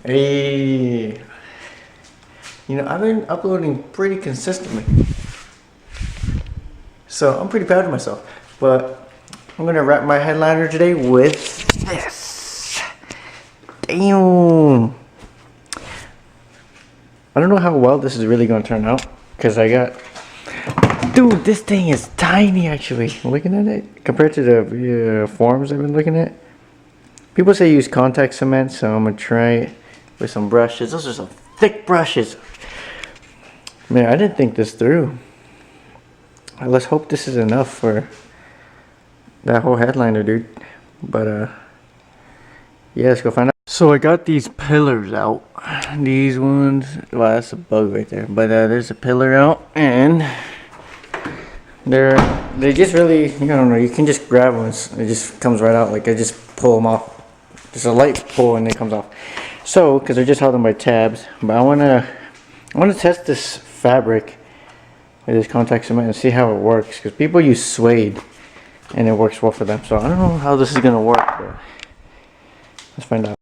Hey, I've been uploading pretty consistently, so I'm pretty proud of myself. But I'm gonna wrap my headliner today with this. Damn. I don't know how well this is really gonna turn out, because dude, this thing is tiny actually. Looking at it, compared to the forms I've been looking at. People say use contact cement, so I'm gonna try it with some brushes. Those are some thick brushes. Man, I didn't think this through. Let's hope this is enough for that whole headliner, dude. But yeah, let's go find out. So I got these pillars out. These ones, well, that's a bug right there. But there's a pillar out, and they just really, I don't know, you can just grab them. It just comes right out. Like I just pull them off. Just a light pull and it comes off. So, because they're just held on by tabs, but I wanna test this fabric with this contact cement and see how it works. Because people use suede and it works well for them. So I don't know how this is gonna work, but let's find out.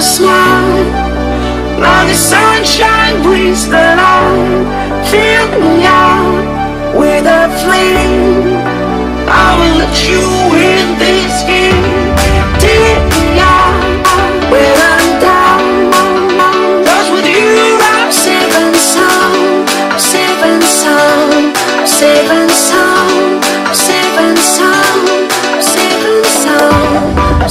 Smile, now the sunshine brings the light. Fill me out with a flame. I will let you in this game. Take me out when I'm down. 'Cause with you I'm safe and sound. I'm safe and sound. I'm safe and sound. I'm safe and sound. I'm safe and sound.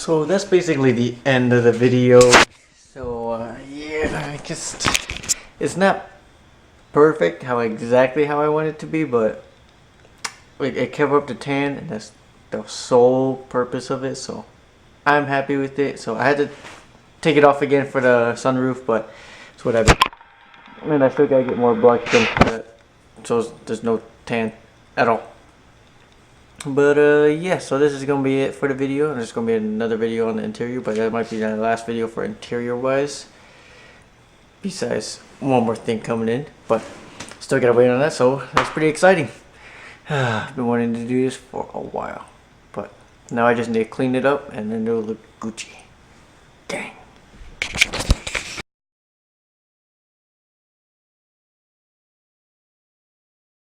So that's basically the end of the video. So yeah, I just, it's not perfect exactly how I want it to be, but it kept up the tan, and that's the sole purpose of it. So I'm happy with it. So I had to take it off again for the sunroof, but it's whatever. And I still gotta get more black trim for that, so there's no tan at all. But yeah, so this is gonna be it for the video. There's gonna be another video on the interior, but that might be the last video for interior wise. Besides one more thing coming in, but still gotta wait on that, so that's pretty exciting. I've been wanting to do this for a while, but now I just need to clean it up and then it'll look Gucci.